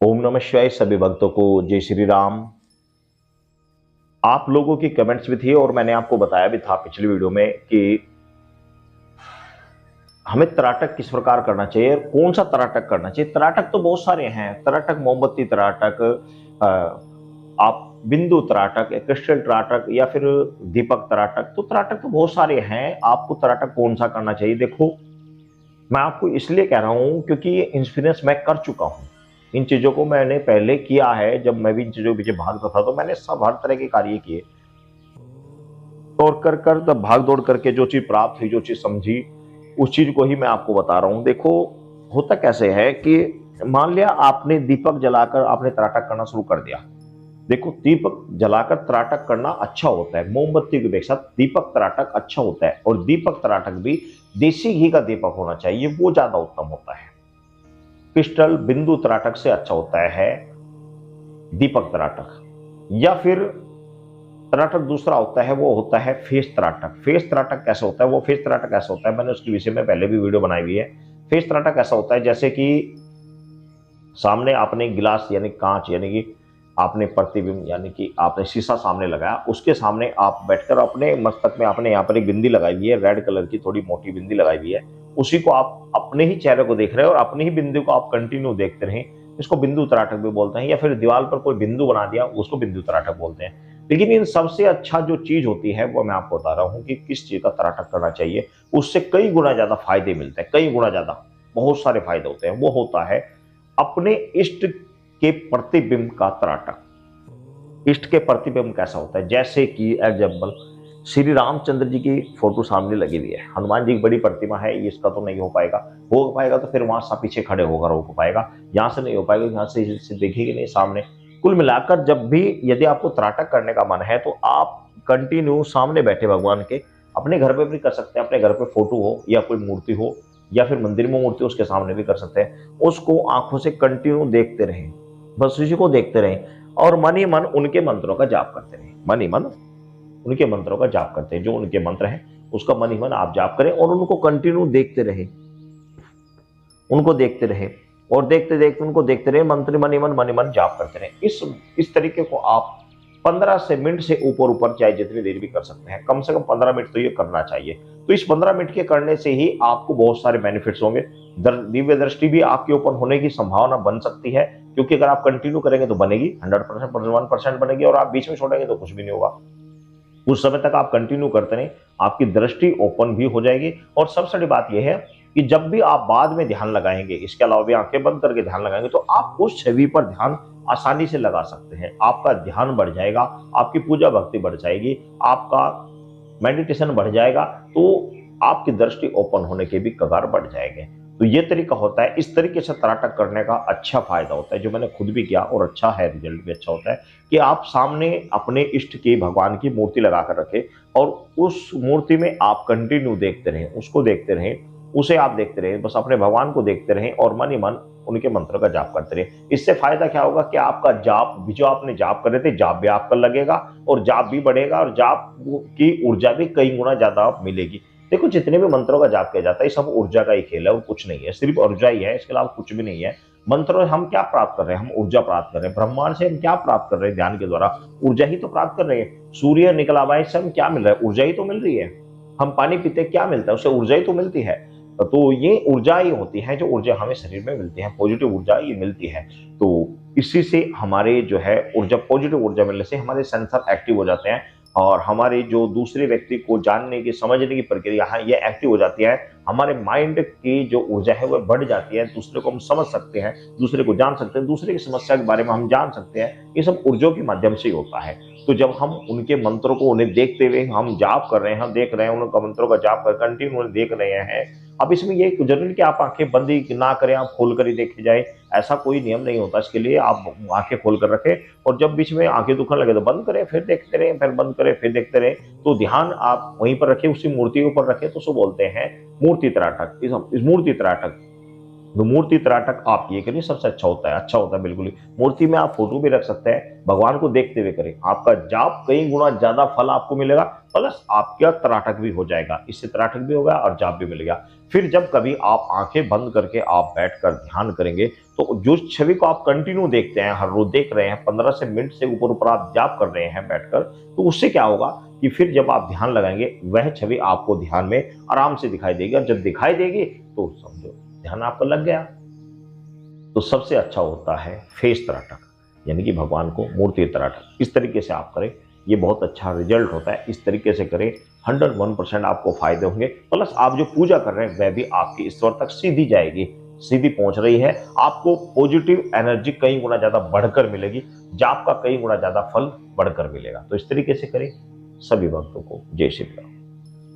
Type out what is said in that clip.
ओम नमः शिवाय। सभी भक्तों को जय श्री राम। आप लोगों की कमेंट्स भी थी और मैंने आपको बताया भी था पिछली वीडियो में कि हमें तराटक किस प्रकार करना चाहिए और कौन सा तराटक करना चाहिए। तराटक तो बहुत सारे हैं, तराटक मोमबत्ती तराटक, आप बिंदु तराटक, क्रिस्टल तराटक या फिर दीपक तराटक। तो तराटक तो बहुत सारे हैं, आपको तराटक कौन सा करना चाहिए। देखो, मैं आपको इसलिए कह रहा हूं क्योंकि ये इंस्पिरेंस मैं कर चुका हूं। इन चीजों को मैंने पहले किया है, जब मैं भी इन चीजों के पीछे भागता था तो मैंने सब हर तरह के कार्य किए और कर कर तब भाग दौड़ करके जो चीज प्राप्त हुई, जो चीज समझी, उस चीज को ही मैं आपको बता रहा हूं। देखो, होता कैसे है कि मान लिया आपने दीपक जलाकर आपने तराटक करना शुरू कर दिया। देखो, दीपक जलाकर तराटक करना अच्छा होता है, मोमबत्ती की अपेक्षा दीपक तराटक अच्छा होता है। और दीपक तराटक भी देसी घी का दीपक होना चाहिए, वो ज्यादा उत्तम होता है। क्रिस्टल बिंदु तराटक से अच्छा होता है दीपक तराटक। या फिर तराटक दूसरा होता है, वो होता है फेस तराटक। फेस तराटक कैसे होता है, वो फेस तराटक ऐसा होता है, मैंने उसके विषय में पहले भी वीडियो बनाई हुई है। फेस तराटक ऐसा होता है जैसे कि सामने आपने गिलास यानी कांच यानी कि आपने प्रतिबिंब यानी कि आपने शीशा सामने लगाया, उसके सामने आप बैठकर अपने मस्तक में आपने यहाँ पर एक बिंदी लगाई हुई है, रेड कलर की थोड़ी मोटी बिंदी लगाई हुई है। उसी को आप अपने ही चेहरे को देख रहे हैं और अपनी ही बिंदु को आप कंटिन्यू देखते रहें। इसको बिंदु तराटक भी बोलते हैं। या फिर दीवार पर कोई बिंदु बना दिया, उसको बिंदु तराटक बोलते हैं। लेकिन इन सबसे अच्छा जो चीज होती है वो मैं आपको बता रहा हूँ कि किस चीज का तराटक करना चाहिए। उससे कई गुना ज्यादा फायदे मिलते हैं, कई गुना ज्यादा, बहुत सारे फायदे होते हैं। वो होता है अपने इष्ट के प्रतिबिंब का तराटक। इष्ट के प्रतिबिंब कैसा होता है, जैसे कि एग्जाम्पल श्री रामचंद्र जी की फोटो सामने लगी हुई है, हनुमान जी की बड़ी प्रतिमा है, ये इसका तो नहीं हो पाएगा। हो पाएगा तो फिर वहां सा पीछे खड़े होकर हो पाएगा, यहां से नहीं हो पाएगा, यहां से देखेगी नहीं सामने। कुल मिलाकर जब भी यदि आपको तराटक करने का मन है तो आप कंटिन्यू सामने बैठे भगवान के, अपने घर पे भी कर सकते हैं, अपने घर पे फोटो हो या कोई मूर्ति हो या फिर मंदिर में मूर्ति उसके सामने भी कर सकते हैं। उसको आंखों से कंटिन्यू देखते रहें, बस उसी को देखते रहें और मन ही मन उनके मंत्रों का जाप करते रहें। मन ही मन उनके मंत्रों का जाप करते हैं, जो उनके मंत्र हैं उसका मन ही मन आप जाप करें और उनको कंटिन्यू देखते रहें, उनको देखते रहे और देखते देखते उनको देखते रहे, मंत्र मन ही मन जाप करते रहे। इस तरीके को आप 15 से मिनट से ऊपर ऊपर चाहे जितनी देर भी कर सकते हैं, कम से कम 15 मिनट तो ये करना चाहिए। तो इस 15 मिनट के करने से ही आपको बहुत सारे बेनिफिट्स होंगे। दिव्य दृष्टि भी आपके ऊपर होने की संभावना बन सकती है, क्योंकि अगर आप कंटिन्यू करेंगे तो बनेगी 100%, 1% बनेगी, और आप बीच में छोड़ेंगे तो कुछ भी नहीं होगा। उस समय तक आप कंटिन्यू करते रहें, आपकी दृष्टि ओपन भी हो जाएगी। और सबसे बड़ी बात यह है कि जब भी आप बाद में ध्यान लगाएंगे, इसके अलावा भी आंखें बंद करके ध्यान लगाएंगे, तो आप उस छवि पर ध्यान आसानी से लगा सकते हैं। आपका ध्यान बढ़ जाएगा, आपकी पूजा भक्ति बढ़ जाएगी, आपका मेडिटेशन बढ़ जाएगा, तो आपकी दृष्टि ओपन होने के भी कगार बढ़ जाएंगे। तो ये तरीका होता है, इस तरीके से तराटक करने का अच्छा फायदा होता है, जो मैंने खुद भी किया और अच्छा है, रिजल्ट भी अच्छा होता है। कि आप सामने अपने इष्ट की भगवान की मूर्ति लगाकर रखें और उस मूर्ति में आप कंटिन्यू देखते रहें, उसको देखते रहें, उसे आप देखते रहें, बस अपने भगवान को देखते रहें और मन ही मन उनके मंत्र का जाप करते रहें। इससे फायदा क्या होगा कि आपका जाप भी, जो आपने जाप कर रहे थे, जाप भी आपका लगेगा और जाप भी बढ़ेगा और जाप की ऊर्जा भी कई गुना ज्यादा मिलेगी। देखो, जितने भी मंत्रों का जाप किया जाता है सब ऊर्जा का ही खेल है और कुछ नहीं है, सिर्फ ऊर्जा ही है, इसके अलावा कुछ भी नहीं है। मंत्रों हम क्या प्राप्त कर रहे हैं, हम ऊर्जा प्राप्त कर रहे हैं। ब्रह्मांड से हम क्या प्राप्त कर रहे हैं, ध्यान के द्वारा ऊर्जा ही तो प्राप्त कर रहे हैं। सूर्य निकला हुआ है, इससे हम क्या मिल रहा है, ऊर्जा ही तो मिल रही है। हम पानी पीते क्या मिलता है, उससे ऊर्जा ही तो मिलती है। तो ये ऊर्जा ही होती है, जो ऊर्जा हमें शरीर में मिलती है, पॉजिटिव ऊर्जा ये मिलती है। तो इसी से हमारे जो है ऊर्जा, पॉजिटिव ऊर्जा मिलने से हमारे सेंसर एक्टिव हो जाते हैं और हमारे जो दूसरे व्यक्ति को जानने की, समझने की प्रक्रिया है, ये एक्टिव हो जाती है। हमारे माइंड की जो ऊर्जा है वो बढ़ जाती है, दूसरे को हम समझ सकते हैं, दूसरे को जान सकते हैं, दूसरे की समस्या के बारे में हम जान सकते हैं। ये सब ऊर्जा के माध्यम से ही होता है। तो जब हम उनके मंत्रों को, उन्हें देखते हुए हम जाप कर रहे हैं, हम देख रहे हैं, उनका मंत्रों का जाप कर कंटिन्यू उन्हें देख रहे हैं। अब इसमें ये जरूरी कि आप आंखें बंद ही ना करें, आप खोल कर ही देखे जाए, ऐसा कोई नियम नहीं होता। इसके लिए आप आंखें खोल कर रखें और जब बीच में आंखें दुखने लगे तो बंद करें, फिर देखते रहें, फिर बंद करें, फिर देखते रहें। तो ध्यान आप वहीं पर रखें, उसी मूर्ति के ऊपर रखें, तो उसको बोलते हैं मूर्ति तराटक। इस मूर्ति तराटक तो मूर्ति तराटक आप ये करिए, सबसे अच्छा होता है, अच्छा होता है बिल्कुल ही। मूर्ति में आप फोटो भी रख सकते हैं, भगवान को देखते हुए करें, आपका जाप कई गुना ज्यादा फल आपको मिलेगा, प्लस आपका तराटक भी हो जाएगा, इससे तराटक भी होगा और जाप भी मिलेगा। फिर जब कभी आप आंखें बंद करके आप बैठकर ध्यान करेंगे, तो जो छवि को आप कंटिन्यू देखते हैं, हर रोज देख रहे हैं, 15 से मिनट से ऊपर ऊपर आप जाप कर रहे हैं बैठकर, तो उससे क्या होगा कि फिर जब आप ध्यान लगाएंगे, वह छवि आपको ध्यान में आराम से दिखाई देगी, और जब दिखाई देगी तो समझो ध्यान आपका लग गया। तो सबसे अच्छा होता है फेस तराटक, यानी कि भगवान को मूर्ति तराटक, इस तरीके से आप करें, ये बहुत अच्छा रिजल्ट होता है। इस तरीके से करें, 101% आपको फायदे होंगे, प्लस आप जो पूजा कर रहे हैं वह भी आपकी ईश्वर तक सीधी जाएगी, सीधी पहुंच रही है, आपको पॉजिटिव एनर्जी कई गुना ज्यादा बढ़कर मिलेगी, जाप का कई गुना ज्यादा फल बढ़कर मिलेगा। तो इस तरीके से करें। सभी भक्तों को जय श्री राम।